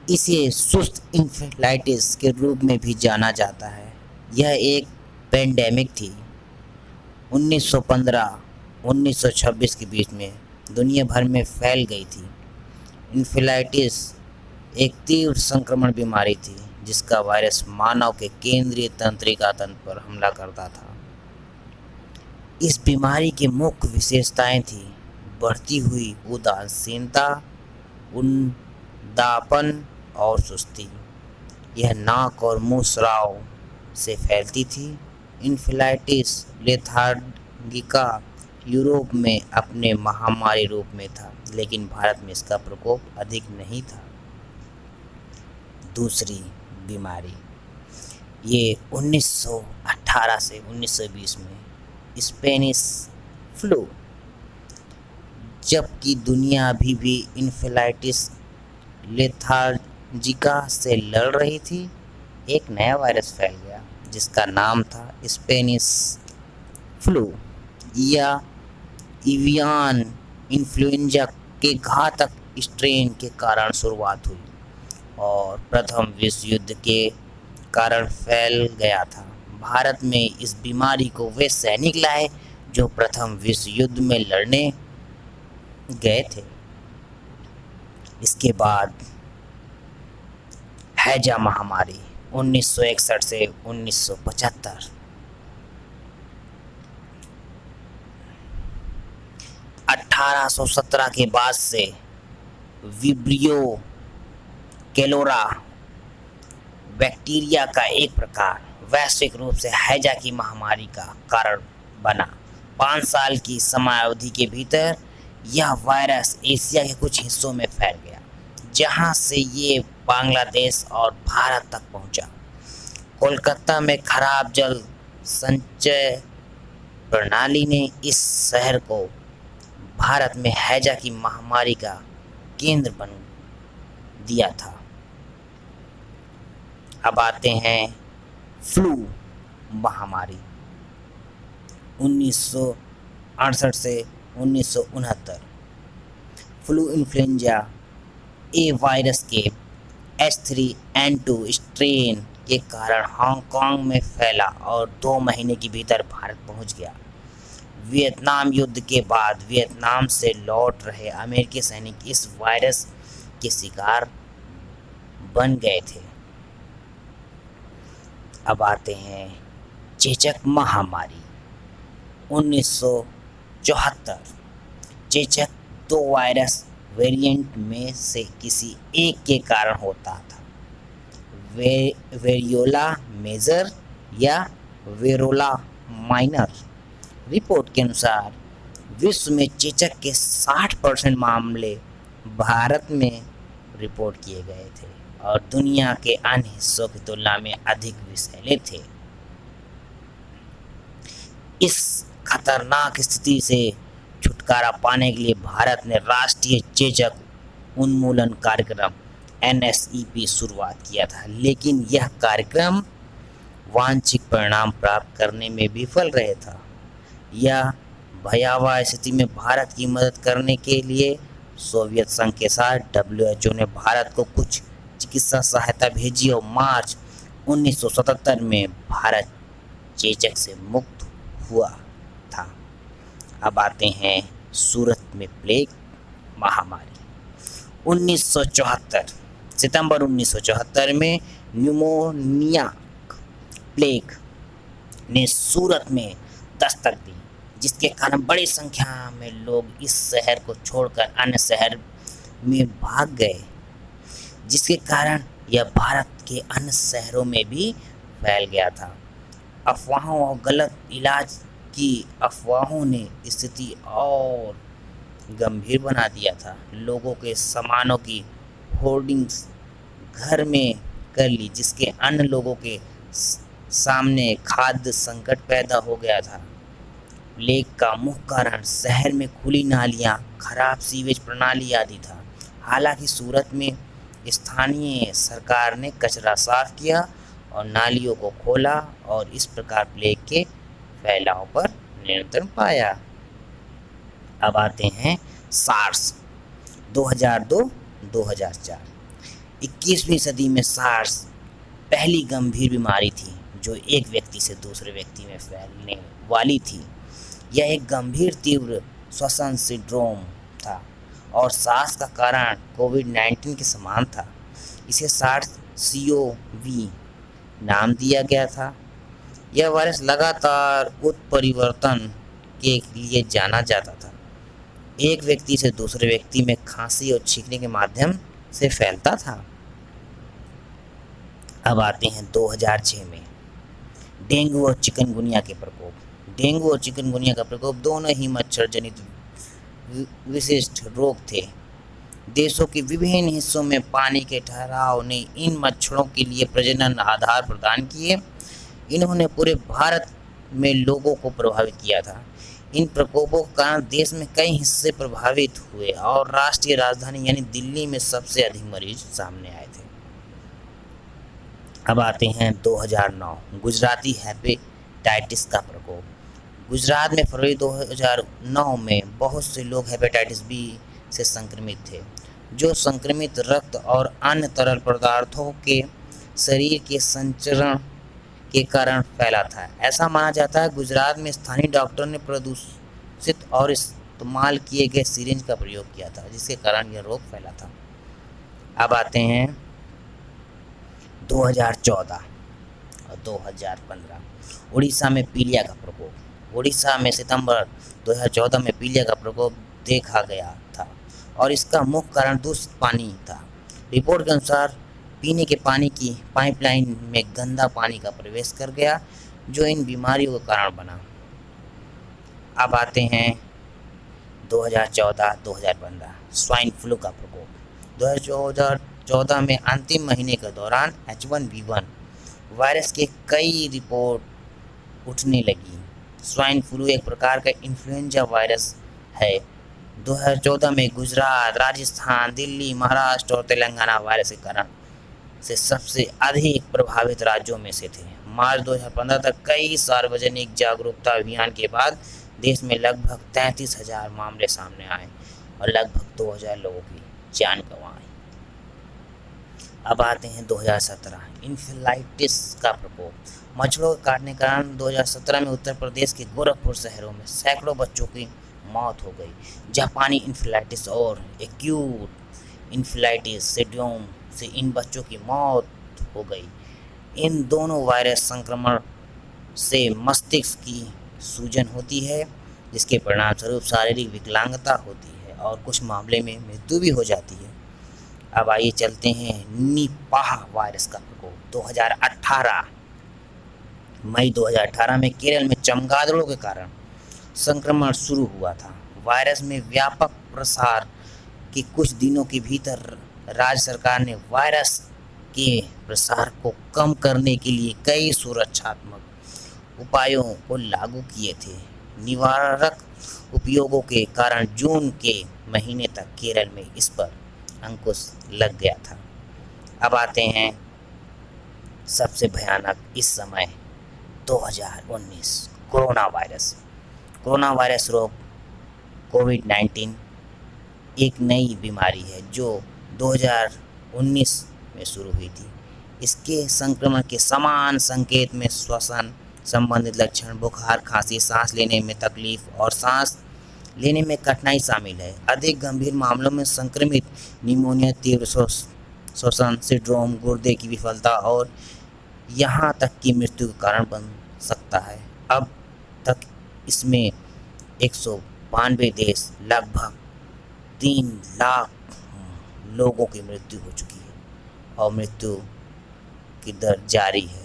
इसे सुस्त इंफेलाइटिस के रूप में भी जाना जाता है। यह एक पेंडेमिक थी। 1915-1926 के बीच में दुनिया भर में फैल गई थी। इंफेलाइटिस एक तीव्र संक्रमण बीमारी थी जिसका वायरस मानव के केंद्रीय तंत्रिका तंत्र पर हमला करता था। इस बीमारी की मुख्य विशेषताएं थी बढ़ती हुई उदासीनता, उदापन और सुस्ती। यह नाक और मुंह स्राव से फैलती थी। इंफेलाइटिस लेथार्गिका यूरोप में अपने महामारी रूप में था, लेकिन भारत में इसका प्रकोप अधिक नहीं था। दूसरी बीमारी ये 1918 से 1920 में स्पेनिश फ्लू। जबकि दुनिया अभी भी इंफेलाइटिस लेथार्जिका से लड़ रही थी, एक नया वायरस फैल गया जिसका नाम था स्पेनिश फ्लू या एवियन इन्फ्लुएंजा के घातक स्ट्रेन के कारण शुरुआत हुई और प्रथम विश्व युद्ध के कारण फैल गया था। भारत में इस बीमारी को वे सैनिक लाए जो प्रथम विश्व युद्ध में लड़ने गए थे। इसके बाद हैजा महामारी 1961 से 1975। 1817 के बाद से विब्रियो कैलोरा बैक्टीरिया का एक प्रकार वैश्विक रूप से हैजा की महामारी का कारण बना। 5 साल की समयावधि के भीतर यह वायरस एशिया के कुछ हिस्सों में फैल गया, जहां से ये बांग्लादेश और भारत तक पहुंचा। कोलकाता में खराब जल संचय प्रणाली ने इस शहर को भारत में हैजा की महामारी का केंद्र बन दिया था। अब आते हैं फ्लू महामारी 1968 से 1969। फ्लू इन्फ्लुएंजा ए वायरस के H3N2 स्ट्रेन के कारण हांगकांग में फैला और 2 महीने के भीतर भारत पहुंच गया। वियतनाम युद्ध के बाद वियतनाम से लौट रहे अमेरिकी सैनिक इस वायरस के शिकार बन गए थे। अब आते हैं चेचक महामारी 1974। चेचक 2 वायरस वेरिएंट में से किसी एक के कारण होता था, वेरियोला मेजर या वेरोला माइनर। रिपोर्ट के अनुसार विश्व में चेचक के 60% मामले भारत में रिपोर्ट किए गए थे और दुनिया के अन्य हिस्सों की तुलना में अधिक विषैले थे। इस खतरनाक स्थिति से छुटकारा पाने के लिए भारत ने राष्ट्रीय चेचक उन्मूलन कार्यक्रम NSEP शुरुआत किया था, लेकिन यह कार्यक्रम वांछित परिणाम प्राप्त करने में विफल रहा था। यह भयावह स्थिति में भारत की मदद करने के लिए सोवियत संघ के साथ WHO ने भारत को कुछ चिकित्सा सहायता भेजी और मार्च 1977 में भारत चेचक से मुक्त हुआ था। अब आते हैं सूरत में प्लेग महामारी 1974। सितंबर 1974 में न्यूमोनियाक प्लेग ने सूरत में दस्तक दी, जिसके कारण बड़ी संख्या में लोग इस शहर को छोड़कर अन्य शहर में भाग गए, जिसके कारण यह भारत के अन्य शहरों में भी फैल गया था। अफवाहों और गलत इलाज की अफवाहों ने स्थिति और गंभीर बना दिया था। लोगों के सामानों की होर्डिंग्स घर में कर ली, जिसके अन्य लोगों के सामने खाद्य संकट पैदा हो गया था। प्लेग का मुख्य कारण शहर में खुली नालियां, खराब सीवेज प्रणाली आदि था। हालांकि सूरत में स्थानीय सरकार ने कचरा साफ किया और नालियों को खोला और इस प्रकार प्लेग के फैलाव पर नियंत्रण पाया। अब आते हैं सार्स 2002-2004। 21वीं सदी में सार्स पहली गंभीर बीमारी थी जो एक व्यक्ति से दूसरे व्यक्ति में फैलने वाली थी। यह एक गंभीर तीव्र श्वसन सिंड्रोम था और सार्स का कारण कोविड-19 के समान था। इसे सार्स CoV नाम दिया गया था। यह वायरस लगातार उत्परिवर्तन के लिए जाना जाता था। एक व्यक्ति से दूसरे व्यक्ति में खांसी और छींकने के माध्यम से फैलता था। अब आते हैं 2006 में डेंगू और चिकनगुनिया के प्रकोप। डेंगू और चिकनगुनिया का प्रकोप दोनों ही मच्छर जनित विशिष्ट रोग थे। देशों के विभिन्न हिस्सों में पानी के ठहराव ने इन मच्छरों के लिए प्रजनन आधार प्रदान किए। इन्होंने पूरे भारत में लोगों को प्रभावित किया था। इन प्रकोपों के कारण देश में कई हिस्से प्रभावित हुए और राष्ट्रीय राजधानी यानी दिल्ली में सबसे अधिक मरीज सामने आए थे। अब आते हैं 2009 गुजराती हेपेटाइटिस का प्रकोप। गुजरात में फरवरी 2009 में बहुत से लोग हेपेटाइटिस बी से संक्रमित थे, जो संक्रमित रक्त और अन्य तरल पदार्थों के शरीर के संचरण के कारण फैला था। ऐसा माना जाता है गुजरात में स्थानीय डॉक्टर ने प्रदूषित और इस्तेमाल किए गए सिरिंज का प्रयोग किया था, जिसके कारण यह रोग फैला था। अब आते हैं 2014 और 2015 उड़ीसा में पीलिया का प्रकोप। उड़ीसा में सितंबर 2014 में पीलिया का प्रकोप देखा गया था और इसका मुख्य कारण दूषित पानी था। रिपोर्ट के अनुसार पीने के पानी की पाइपलाइन में गंदा पानी का प्रवेश कर गया, जो इन बीमारियों का कारण बना। अब आते हैं 2014-2015 स्वाइन फ्लू का प्रकोप। 2014 में अंतिम महीने के दौरान H1N1 वायरस के कई रिपोर्ट उठने लगी। स्वाइन फ्लू एक प्रकार का इन्फ्लुएंजा वायरस है। 2014 में गुजरात, राजस्थान, दिल्ली, महाराष्ट्र और तेलंगाना वायरस के कारण से सबसे अधिक प्रभावित राज्यों में से थे। मार्च 2015 तक कई सार्वजनिक जागरूकता अभियान के बाद देश में लगभग 33,000 मामले सामने आए और लगभग 2,000 लोगों की जान गंवाई। अब आते हैं 2017 इन्फ्लुएंजाइटिस का प्रकोप। मच्छरों के काटने के कारण 2017 में उत्तर प्रदेश के गोरखपुर शहरों में सैकड़ों बच्चों की मौत हो गई। जापानी इन्फ्लुएंजाइटिस और एक्यूट इन्फ्लुएंजाइटिस सिंड्रोम से इन बच्चों की मौत हो गई। इन दोनों वायरस संक्रमण से मस्तिष्क की सूजन होती है, जिसके परिणामस्वरूप शारीरिक विकलांगता होती है और कुछ मामले में मृत्यु भी हो जाती है। अब आइए चलते हैं निपाह वायरस का प्रकोप। 2018 मई 2018 में केरल में चमगादड़ों के कारण संक्रमण शुरू हुआ था। वायरस में व्यापक प्रसार के कुछ दिनों के भीतर राज्य सरकार ने वायरस के प्रसार को कम करने के लिए कई सुरक्षात्मक उपायों को लागू किए थे। निवारक उपयोगों के कारण जून के महीने तक केरल में इस पर अंकुश लग गया था। अब आते हैं सबसे भयानक इस समय 2019 कोरोना वायरस। कोरोना वायरस रोग कोविड-19 एक नई बीमारी है जो 2019 में शुरू हुई थी। इसके संक्रमण के समान संकेत में श्वसन संबंधित लक्षण, बुखार, खांसी, सांस लेने में तकलीफ और सांस लेने में कठिनाई शामिल है। अधिक गंभीर मामलों में संक्रमित निमोनिया, तीव्र श्वसन सिंड्रोम, गुर्दे की विफलता और यहाँ तक कि मृत्यु का कारण बन सकता है। अब तक इसमें 192 देश लगभग 3 लाख लोगों की मृत्यु हो चुकी है और मृत्यु की दर जारी है।